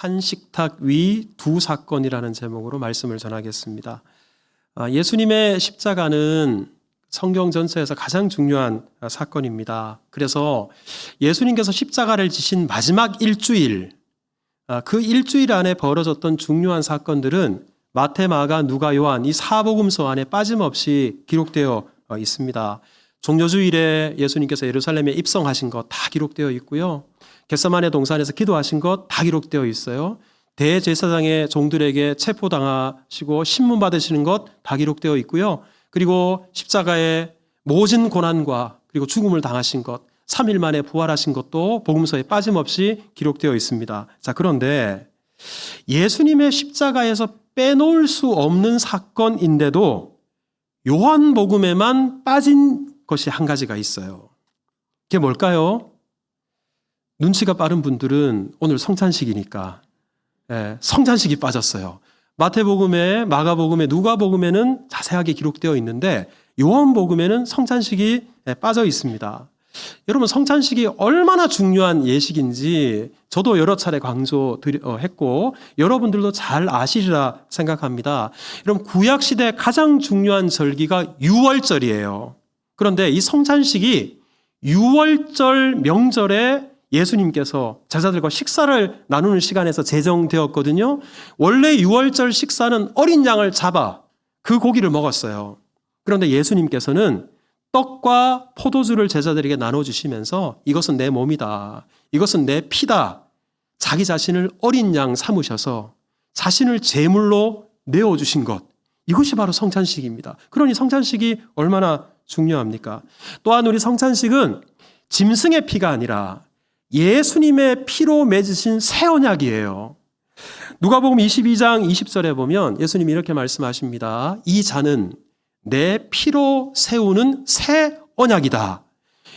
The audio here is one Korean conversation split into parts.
한 식탁 위 두 사건이라는 제목으로 말씀을 전하겠습니다. 예수님의 십자가는 성경 전체에서 가장 중요한 사건입니다. 그래서 예수님께서 십자가를 지신 마지막 일주일, 그 일주일 안에 벌어졌던 중요한 사건들은 마태, 마가, 누가, 요한 이 사복음서 안에 빠짐없이 기록되어 있습니다. 종려주일에 예수님께서 예루살렘에 입성하신 것 다 기록되어 있고요. 겟세마네 동산에서 기도하신 것 다 기록되어 있어요. 대제사장의 종들에게 체포당하시고 신문 받으시는 것 다 기록되어 있고요. 그리고 십자가의 모진 고난과 그리고 죽음을 당하신 것, 3일 만에 부활하신 것도 복음서에 빠짐없이 기록되어 있습니다. 자, 그런데 예수님의 십자가에서 빼놓을 수 없는 사건인데도 요한복음에만 빠진 것이 한 가지가 있어요. 그게 뭘까요? 눈치가 빠른 분들은 오늘 성찬식이니까 성찬식이 빠졌어요. 마태복음에, 마가복음에, 누가복음에는 자세하게 기록되어 있는데 요한복음에는 성찬식이 빠져 있습니다. 여러분, 성찬식이 얼마나 중요한 예식인지 저도 여러 차례 강조했고 여러분들도 잘 아시리라 생각합니다. 여러분, 구약시대 가장 중요한 절기가 유월절이에요. 그런데 이 성찬식이 유월절 명절에 예수님께서 제자들과 식사를 나누는 시간에서 제정되었거든요. 원래 유월절 식사는 어린 양을 잡아 그 고기를 먹었어요. 그런데 예수님께서는 떡과 포도주를 제자들에게 나눠주시면서 이것은 내 몸이다, 이것은 내 피다, 자기 자신을 어린 양 삼으셔서 자신을 제물로 내어주신 것, 이것이 바로 성찬식입니다. 그러니 성찬식이 얼마나 중요합니까? 또한 우리 성찬식은 짐승의 피가 아니라 예수님의 피로 맺으신 새 언약이에요. 누가복음 22장 20절에 보면 예수님이 이렇게 말씀하십니다. 이 잔은 내 피로 세우는 새 언약이다.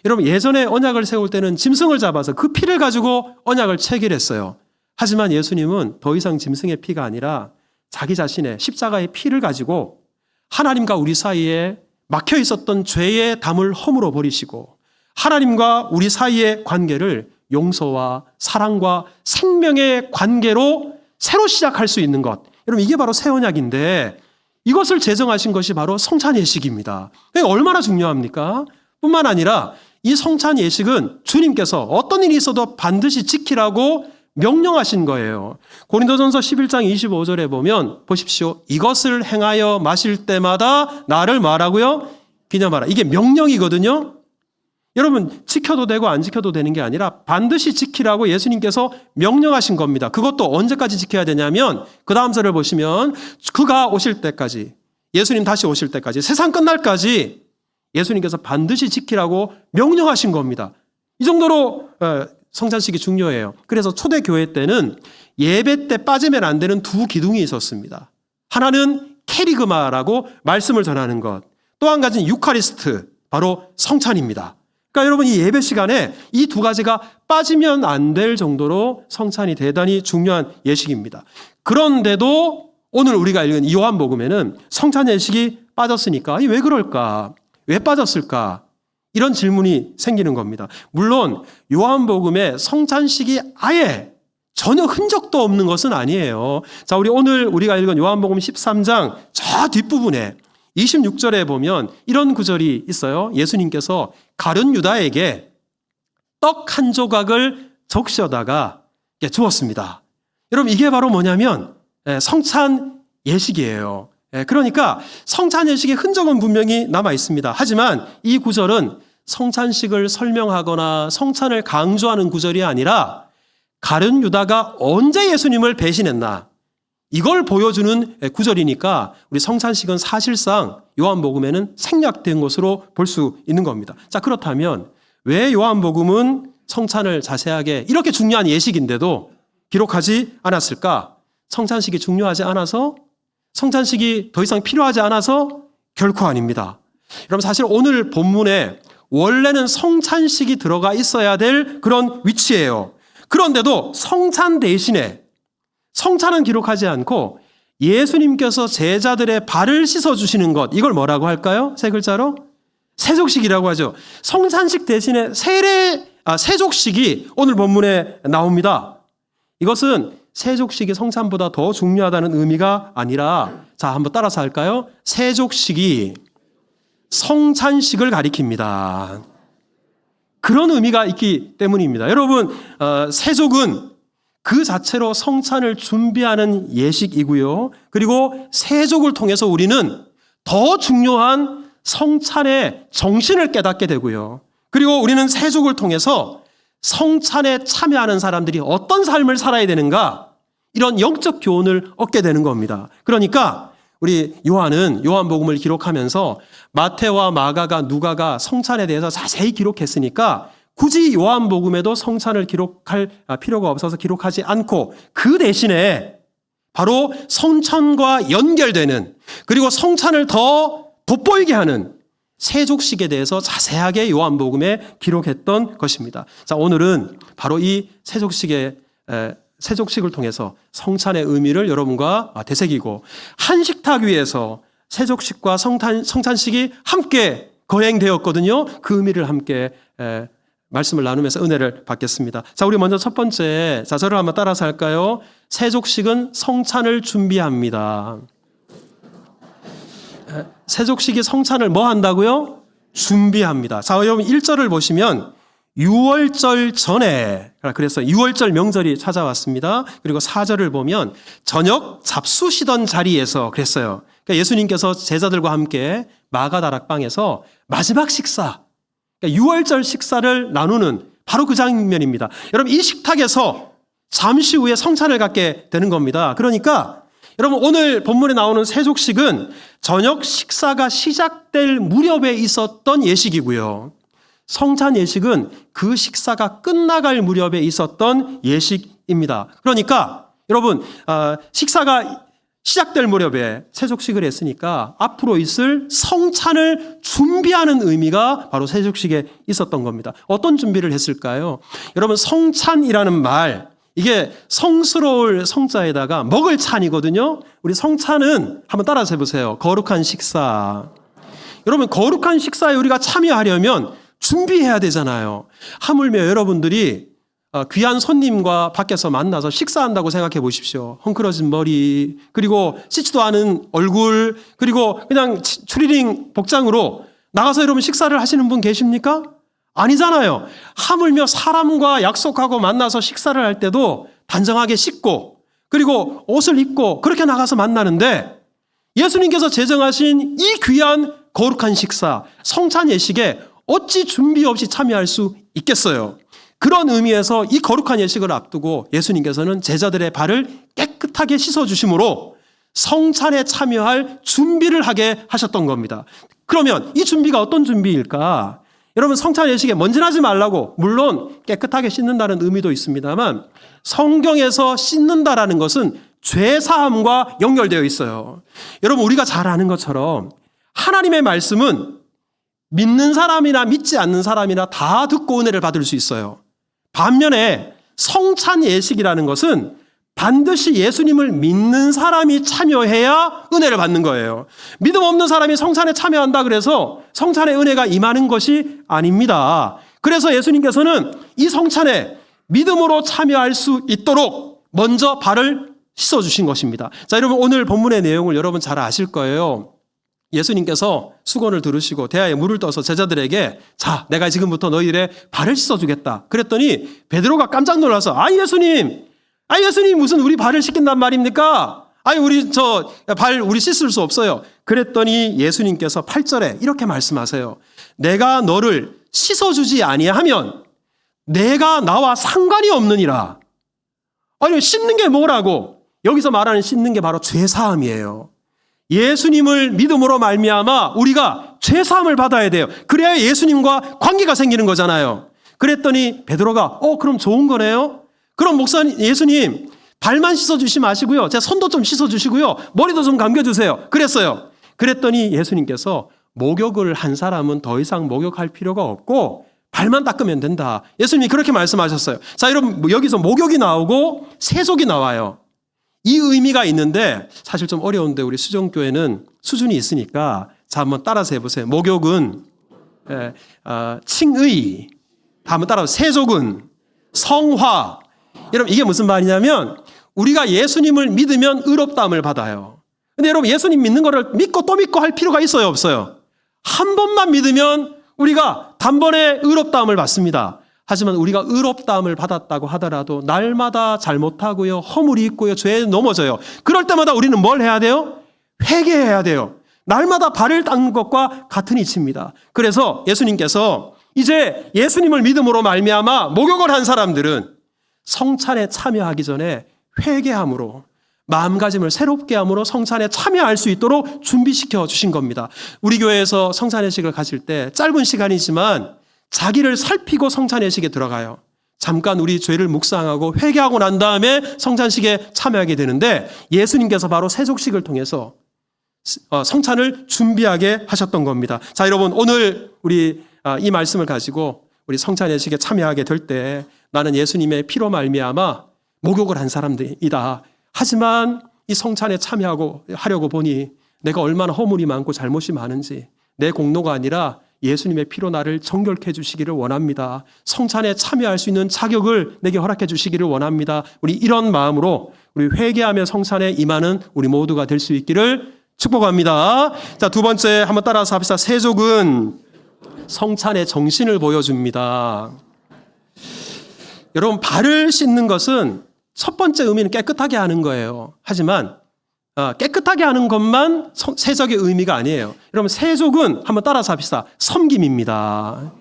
여러분, 예전에 언약을 세울 때는 짐승을 잡아서 그 피를 가지고 언약을 체결했어요. 하지만 예수님은 더 이상 짐승의 피가 아니라 자기 자신의 십자가의 피를 가지고 하나님과 우리 사이에 막혀 있었던 죄의 담을 허물어 버리시고 하나님과 우리 사이의 관계를 용서와 사랑과 생명의 관계로 새로 시작할 수 있는 것. 여러분, 이게 바로 새 언약인데 이것을 제정하신 것이 바로 성찬 예식입니다. 얼마나 중요합니까? 뿐만 아니라 이 성찬 예식은 주님께서 어떤 일이 있어도 반드시 지키라고 명령하신 거예요. 고린도전서 11장 25절에 보면 보십시오. 이것을 행하여 마실 때마다 나를 말하고요, 기념하라. 이게 명령이거든요. 여러분, 지켜도 되고 안 지켜도 되는 게 아니라 반드시 지키라고 예수님께서 명령하신 겁니다. 그것도 언제까지 지켜야 되냐면 그 다음 절을 보시면 그가 오실 때까지, 예수님 다시 오실 때까지, 세상 끝날까지 예수님께서 반드시 지키라고 명령하신 겁니다. 이 정도로 성찬식이 중요해요. 그래서 초대교회 때는 예배 때 빠지면 안 되는 두 기둥이 있었습니다. 하나는 캐리그마라고 말씀을 전하는 것, 또 한 가지는 유카리스트, 바로 성찬입니다. 그러니까 여러분, 이 예배 시간에 이 두 가지가 빠지면 안 될 정도로 성찬이 대단히 중요한 예식입니다. 그런데도 오늘 우리가 읽은 이 요한복음에는 성찬 예식이 빠졌으니까 왜 그럴까? 왜 빠졌을까? 이런 질문이 생기는 겁니다. 물론 요한복음에 성찬식이 아예 전혀 흔적도 없는 것은 아니에요. 자, 오늘 우리가 읽은 요한복음 13장 저 뒷부분에 26절에 보면 이런 구절이 있어요. 예수님께서 가룟 유다에게 떡 한 조각을 적셔다가 주었습니다. 여러분, 이게 바로 뭐냐면 성찬 예식이에요. 그러니까 성찬 예식의 흔적은 분명히 남아 있습니다. 하지만 이 구절은 성찬식을 설명하거나 성찬을 강조하는 구절이 아니라 가룟 유다가 언제 예수님을 배신했나, 이걸 보여주는 구절이니까 우리 성찬식은 사실상 요한복음에는 생략된 것으로 볼 수 있는 겁니다. 자, 그렇다면 왜 요한복음은 성찬을 자세하게, 이렇게 중요한 예식인데도 기록하지 않았을까? 성찬식이 중요하지 않아서? 성찬식이 더 이상 필요하지 않아서? 결코 아닙니다. 여러분, 사실 오늘 본문에 원래는 성찬식이 들어가 있어야 될 그런 위치예요. 그런데도 성찬 대신에 성찬은 기록하지 않고 예수님께서 제자들의 발을 씻어주시는 것, 이걸 뭐라고 할까요? 세 글자로? 세족식이라고 하죠. 성찬식 대신에 세족식이 오늘 본문에 나옵니다. 이것은 세족식이 성찬보다 더 중요하다는 의미가 아니라, 자, 한번 따라서 할까요? 세족식이 성찬식을 가리킵니다. 그런 의미가 있기 때문입니다. 여러분, 세족은 그 자체로 성찬을 준비하는 예식이고요. 그리고 세족을 통해서 우리는 더 중요한 성찬의 정신을 깨닫게 되고요. 그리고 우리는 세족을 통해서 성찬에 참여하는 사람들이 어떤 삶을 살아야 되는가, 이런 영적 교훈을 얻게 되는 겁니다. 그러니까 우리 요한은 요한복음을 기록하면서 마태와 마가가 누가가 성찬에 대해서 자세히 기록했으니까 굳이 요한복음에도 성찬을 기록할 필요가 없어서 기록하지 않고, 그 대신에 바로 성찬과 연결되는, 그리고 성찬을 더 돋보이게 하는 세족식에 대해서 자세하게 요한복음에 기록했던 것입니다. 자, 오늘은 바로 이 세족식을 통해서 성찬의 의미를 여러분과 되새기고, 한 식탁 위에서 세족식과 성찬식이 함께 거행되었거든요. 그 의미를 함께 말씀을 나누면서 은혜를 받겠습니다. 자, 우리 먼저 첫 번째, 자, 저를 한번 따라서 할까요? 세족식은 성찬을 준비합니다. 세족식이 성찬을 뭐 한다고요? 준비합니다. 자, 여러분 1절을 보시면 유월절 전에, 그래서 유월절 명절이 찾아왔습니다. 그리고 4절을 보면 저녁 잡수시던 자리에서 그랬어요. 그러니까 예수님께서 제자들과 함께 마가다락방에서 마지막 식사, 그러니까 유월절 식사를 나누는 바로 그 장면입니다. 여러분, 이 식탁에서 잠시 후에 성찬을 갖게 되는 겁니다. 그러니까 여러분, 오늘 본문에 나오는 세족식은 저녁 식사가 시작될 무렵에 있었던 예식이고요. 성찬 예식은 그 식사가 끝나갈 무렵에 있었던 예식입니다. 그러니까 여러분, 식사가 시작될 무렵에 세족식을 했으니까 앞으로 있을 성찬을 준비하는 의미가 바로 세족식에 있었던 겁니다. 어떤 준비를 했을까요? 여러분, 성찬이라는 말, 이게 성스러울 성자에다가 먹을 찬이거든요. 우리 성찬은 한번 따라서 해보세요. 거룩한 식사. 여러분, 거룩한 식사에 우리가 참여하려면 준비해야 되잖아요. 하물며 여러분들이 귀한 손님과 밖에서 만나서 식사한다고 생각해 보십시오. 헝클어진 머리, 그리고 씻지도 않은 얼굴, 그리고 그냥 추리닝 복장으로 나가서 여러분 식사를 하시는 분 계십니까? 아니잖아요. 하물며 사람과 약속하고 만나서 식사를 할 때도 단정하게 씻고, 그리고 옷을 입고 그렇게 나가서 만나는데, 예수님께서 제정하신 이 귀한 거룩한 식사, 성찬 예식에 어찌 준비 없이 참여할 수 있겠어요? 그런 의미에서 이 거룩한 예식을 앞두고 예수님께서는 제자들의 발을 깨끗하게 씻어주심으로 성찬에 참여할 준비를 하게 하셨던 겁니다. 그러면 이 준비가 어떤 준비일까? 여러분, 성찬 예식에 먼지나지 말라고, 물론 깨끗하게 씻는다는 의미도 있습니다만, 성경에서 씻는다라는 것은 죄사함과 연결되어 있어요. 여러분, 우리가 잘 아는 것처럼 하나님의 말씀은 믿는 사람이나 믿지 않는 사람이나 다 듣고 은혜를 받을 수 있어요. 반면에 성찬 예식이라는 것은 반드시 예수님을 믿는 사람이 참여해야 은혜를 받는 거예요. 믿음 없는 사람이 성찬에 참여한다 그래서 성찬의 은혜가 임하는 것이 아닙니다. 그래서 예수님께서는 이 성찬에 믿음으로 참여할 수 있도록 먼저 발을 씻어주신 것입니다. 자, 여러분, 오늘 본문의 내용을 여러분 잘 아실 거예요. 예수님께서 수건을 두르시고 대야에 물을 떠서 제자들에게, 자, 내가 지금부터 너희들의 발을 씻어주겠다. 그랬더니 베드로가 깜짝 놀라서, 예수님 무슨 우리 발을 씻긴단 말입니까? 우리 우리 씻을 수 없어요. 그랬더니 예수님께서 8절에 이렇게 말씀하세요. 내가 너를 씻어주지 아니하면 내가 나와 상관이 없느니라. 씻는 게 뭐라고? 여기서 말하는 씻는 게 바로 죄사함이에요. 예수님을 믿음으로 말미암아 우리가 죄사함을 받아야 돼요. 그래야 예수님과 관계가 생기는 거잖아요. 그랬더니 베드로가 그럼 좋은 거네요. 그럼 목사님, 예수님 발만 씻어주시 마시고요, 제 손도 좀 씻어주시고요, 머리도 좀 감겨주세요. 그랬어요. 그랬더니 예수님께서 목욕을 한 사람은 더 이상 목욕할 필요가 없고 발만 닦으면 된다. 예수님이 그렇게 말씀하셨어요. 자, 여러분, 여기서 목욕이 나오고 세속이 나와요. 이 의미가 있는데 사실 좀 어려운데 우리 수정교회는 수준이 있으니까 자, 한번 따라서 해보세요. 목욕은 칭의, 한번 따라서 세속은 성화. 여러분, 이게 무슨 말이냐면 우리가 예수님을 믿으면 의롭다함을 받아요. 근데 여러분, 예수님 믿는 거를 믿고 또 믿고 할 필요가 있어요, 없어요? 한 번만 믿으면 우리가 단번에 의롭다함을 받습니다. 하지만 우리가 의롭다함을 받았다고 하더라도 날마다 잘못하고요, 허물이 있고요, 죄에 넘어져요. 그럴 때마다 우리는 뭘 해야 돼요? 회개해야 돼요. 날마다 발을 닦는 것과 같은 이치입니다. 그래서 예수님께서 이제 예수님을 믿음으로 말미암아 목욕을 한 사람들은 성찬에 참여하기 전에 회개함으로, 마음가짐을 새롭게 함으로 성찬에 참여할 수 있도록 준비시켜 주신 겁니다. 우리 교회에서 성찬예식을 가질 때 짧은 시간이지만 자기를 살피고 성찬예식에 들어가요. 잠깐 우리 죄를 묵상하고 회개하고 난 다음에 성찬식에 참여하게 되는데, 예수님께서 바로 세족식을 통해서 성찬을 준비하게 하셨던 겁니다. 자, 여러분, 오늘 우리 이 말씀을 가지고 우리 성찬예식에 참여하게 될 때 나는 예수님의 피로 말미암아 목욕을 한 사람들이다. 하지만 이 성찬에 하려고 보니 내가 얼마나 허물이 많고 잘못이 많은지, 내 공로가 아니라 예수님의 피로 나를 정결케 해주시기를 원합니다. 성찬에 참여할 수 있는 자격을 내게 허락해 주시기를 원합니다. 우리 이런 마음으로 우리 회개하며 성찬에 임하는 우리 모두가 될 수 있기를 축복합니다. 자, 두 번째 한번 따라서 합시다. 세족은 성찬의 정신을 보여줍니다. 여러분, 발을 씻는 것은 첫 번째 의미는 깨끗하게 하는 거예요. 하지만 깨끗하게 하는 것만 세족의 의미가 아니에요. 여러분, 세족은 한번 따라서 합시다. 섬김입니다.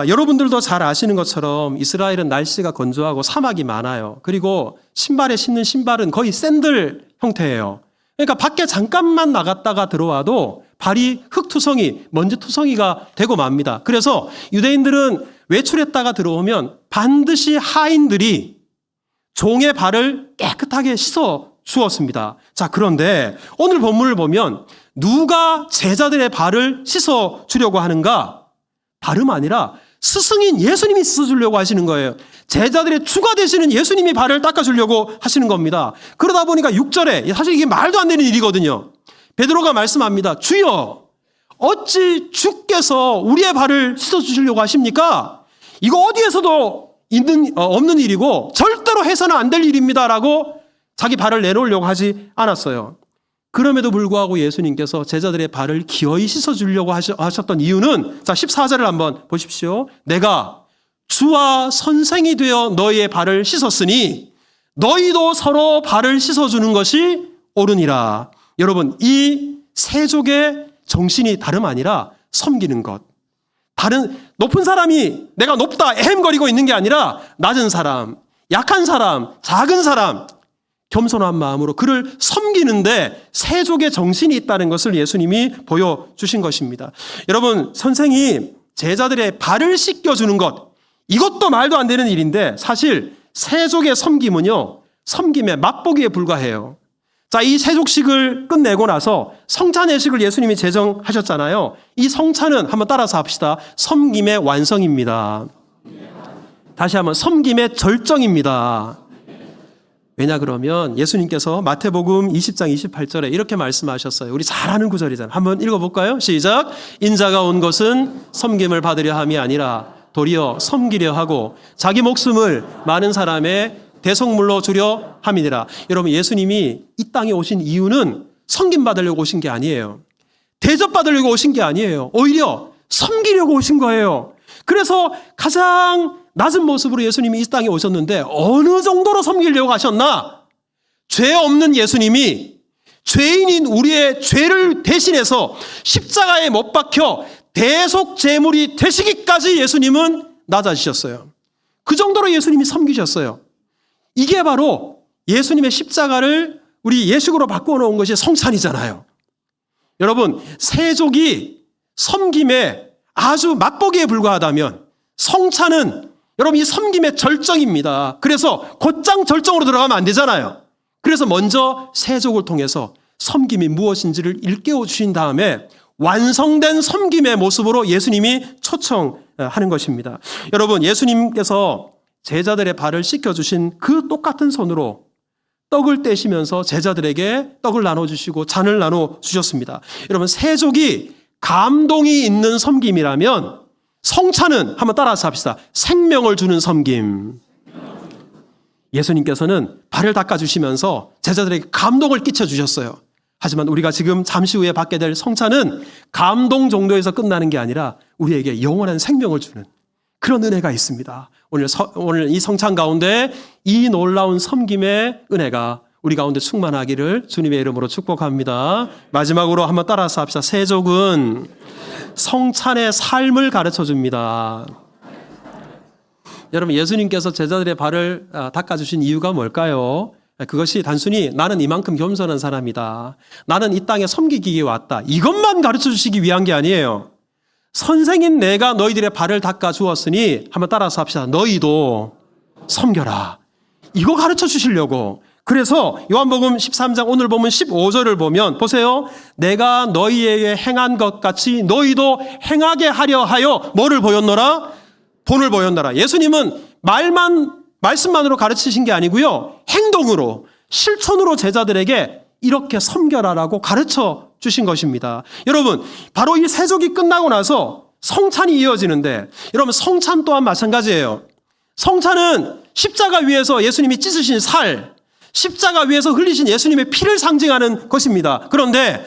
여러분들도 잘 아시는 것처럼 이스라엘은 날씨가 건조하고 사막이 많아요. 그리고 신발에 신는 신발은 거의 샌들 형태예요. 그러니까 밖에 잠깐만 나갔다가 들어와도 발이 흙투성이, 먼지투성이가 되고 맙니다. 그래서 유대인들은 외출했다가 들어오면 반드시 하인들이 종의 발을 깨끗하게 씻어 주었습니다. 자, 그런데 오늘 본문을 보면 누가 제자들의 발을 씻어 주려고 하는가? 다름 아니라 스승인 예수님이 씻어 주려고 하시는 거예요. 제자들의 주가 되시는 예수님이 발을 닦아 주려고 하시는 겁니다. 그러다 보니까 6절에, 사실 이게 말도 안 되는 일이거든요. 베드로가 말씀합니다. 주여, 어찌 주께서 우리의 발을 씻어 주시려고 하십니까? 이거 어디에서도 없는 일이고 절대로 해서는 안 될 일입니다라고 자기 발을 내놓으려고 하지 않았어요. 그럼에도 불구하고 예수님께서 제자들의 발을 기어이 씻어주려고 하셨던 이유는, 자, 14절을 한번 보십시오. 내가 주와 선생이 되어 너희의 발을 씻었으니 너희도 서로 발을 씻어주는 것이 옳으니라. 여러분, 이 세족의 정신이 다름 아니라 섬기는 것. 다른 높은 사람이 내가 높다 에헴거리고 있는 게 아니라 낮은 사람, 약한 사람, 작은 사람, 겸손한 마음으로 그를 섬기는데 세족의 정신이 있다는 것을 예수님이 보여주신 것입니다. 여러분, 선생이 제자들의 발을 씻겨주는 것, 이것도 말도 안 되는 일인데 사실 세족의 섬김은요, 섬김의 맛보기에 불과해요. 자, 이 세족식을 끝내고 나서 성찬예식을 예수님이 제정하셨잖아요. 이 성찬은 한번 따라서 합시다. 섬김의 완성입니다. 다시 한번, 섬김의 절정입니다. 왜냐 그러면 예수님께서 마태복음 20장 28절에 이렇게 말씀하셨어요. 우리 잘 아는 구절이잖아요. 한번 읽어볼까요? 시작. 인자가 온 것은 섬김을 받으려 함이 아니라 도리어 섬기려 하고 자기 목숨을 많은 사람의 대속물로 주려 함이니라. 여러분, 예수님이 이 땅에 오신 이유는 섬김 받으려고 오신 게 아니에요. 대접 받으려고 오신 게 아니에요. 오히려 섬기려고 오신 거예요. 그래서 가장 낮은 모습으로 예수님이 이 땅에 오셨는데 어느 정도로 섬기려고 하셨나? 죄 없는 예수님이 죄인인 우리의 죄를 대신해서 십자가에 못 박혀 대속 제물이 되시기까지 예수님은 낮아지셨어요. 그 정도로 예수님이 섬기셨어요. 이게 바로 예수님의 십자가를 우리 예식으로 바꿔놓은 것이 성찬이잖아요. 여러분, 세족이 섬김에 아주 맛보기에 불과하다면 성찬은 여러분 이 섬김의 절정입니다. 그래서 곧장 절정으로 들어가면 안 되잖아요. 그래서 먼저 세족을 통해서 섬김이 무엇인지를 일깨워 주신 다음에 완성된 섬김의 모습으로 예수님이 초청하는 것입니다. 여러분, 예수님께서 제자들의 발을 씻겨주신 그 똑같은 손으로 떡을 떼시면서 제자들에게 떡을 나눠주시고 잔을 나눠주셨습니다. 여러분, 세족이 감동이 있는 섬김이라면 성찬은 한번 따라서 합시다. 생명을 주는 섬김. 예수님께서는 발을 닦아주시면서 제자들에게 감동을 끼쳐주셨어요. 하지만 우리가 지금 잠시 후에 받게 될 성찬은 감동 정도에서 끝나는 게 아니라 우리에게 영원한 생명을 주는 그런 은혜가 있습니다. 오늘 이 성찬 가운데 이 놀라운 섬김의 은혜가 우리 가운데 충만하기를 주님의 이름으로 축복합니다. 마지막으로 한번 따라서 합시다. 세족은 성찬의 삶을 가르쳐 줍니다. 여러분, 예수님께서 제자들의 발을 닦아주신 이유가 뭘까요? 그것이 단순히 나는 이만큼 겸손한 사람이다, 나는 이 땅에 섬기기 위해 왔다, 이것만 가르쳐 주시기 위한 게 아니에요. 선생인 내가 너희들의 발을 닦아 주었으니 한번 따라서 합시다. 너희도 섬겨라. 이거 가르쳐 주시려고. 그래서 요한복음 13장 오늘 보면 15절을 보면 보세요. 내가 너희에게 행한 것 같이 너희도 행하게 하려 하여 뭐를 보였노라? 본을 보였노라. 예수님은 말씀만으로 가르치신 게 아니고요, 행동으로, 실천으로 제자들에게 이렇게 섬겨라라고 가르쳐 주신 것입니다. 여러분, 바로 이 세족이 끝나고 나서 성찬이 이어지는데, 여러분, 성찬 또한 마찬가지예요. 성찬은 십자가 위에서 예수님이 찢으신 살, 십자가 위에서 흘리신 예수님의 피를 상징하는 것입니다. 그런데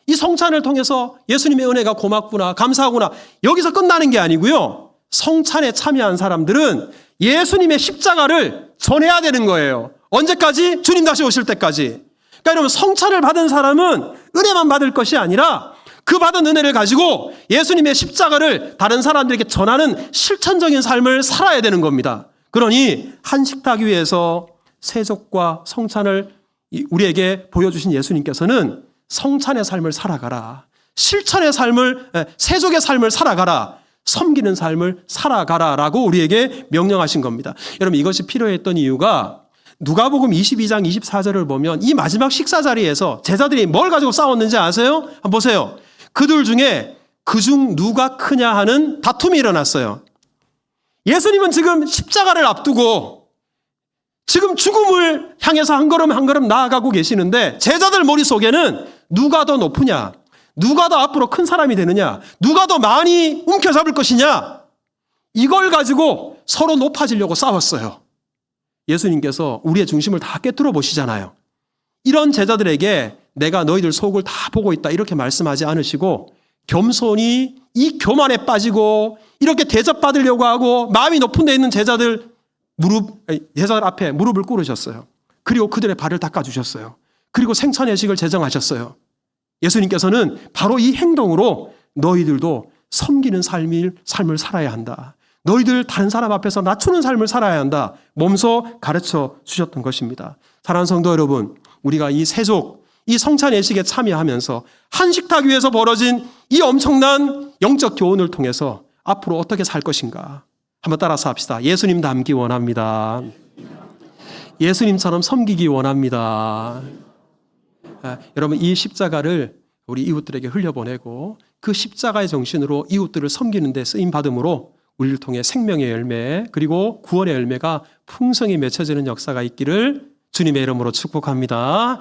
이 성찬을 통해서 예수님의 은혜가 고맙구나, 감사하구나, 여기서 끝나는 게 아니고요, 성찬에 참여한 사람들은 예수님의 십자가를 전해야 되는 거예요. 언제까지? 주님 다시 오실 때까지. 그러니까 여러분, 성찬을 받은 사람은 은혜만 받을 것이 아니라 그 받은 은혜를 가지고 예수님의 십자가를 다른 사람들에게 전하는 실천적인 삶을 살아야 되는 겁니다. 그러니 한 식탁 위에서 세족과 성찬을 우리에게 보여주신 예수님께서는 성찬의 삶을 살아가라, 실천의 삶을, 세족의 삶을 살아가라, 섬기는 삶을 살아가라라고 우리에게 명령하신 겁니다. 여러분, 이것이 필요했던 이유가 누가복음 22장 24절을 보면 이 마지막 식사 자리에서 제자들이 뭘 가지고 싸웠는지 아세요? 한번 보세요. 그들 중에 그중 누가 크냐 하는 다툼이 일어났어요. 예수님은 지금 십자가를 앞두고 지금 죽음을 향해서 한 걸음 한 걸음 나아가고 계시는데, 제자들 머릿속에는 누가 더 높으냐, 누가 더 앞으로 큰 사람이 되느냐, 누가 더 많이 움켜잡을 것이냐, 이걸 가지고 서로 높아지려고 싸웠어요. 예수님께서 우리의 중심을 다 깨뜨려 보시잖아요. 이런 제자들에게 내가 너희들 속을 다 보고 있다 이렇게 말씀하지 않으시고, 겸손히 이 교만에 빠지고 이렇게 대접받으려고 하고 마음이 높은 데 있는 제자들 앞에 무릎을 꿇으셨어요. 그리고 그들의 발을 닦아주셨어요. 그리고 생찬의식을 제정하셨어요. 예수님께서는 바로 이 행동으로 너희들도 섬기는 삶을 살아야 한다, 너희들 다른 사람 앞에서 낮추는 삶을 살아야 한다, 몸소 가르쳐 주셨던 것입니다. 사랑하는 성도 여러분, 우리가 이 세족, 이 성찬 예식에 참여하면서 한 식탁 위에서 벌어진 이 엄청난 영적 교훈을 통해서 앞으로 어떻게 살 것인가 한번 따라서 합시다. 예수님 닮기 원합니다. 예수님처럼 섬기기 원합니다. 여러분, 이 십자가를 우리 이웃들에게 흘려보내고 그 십자가의 정신으로 이웃들을 섬기는 데 쓰임받음으로 우리를 통해 생명의 열매 그리고 구원의 열매가 풍성히 맺혀지는 역사가 있기를 주님의 이름으로 축복합니다.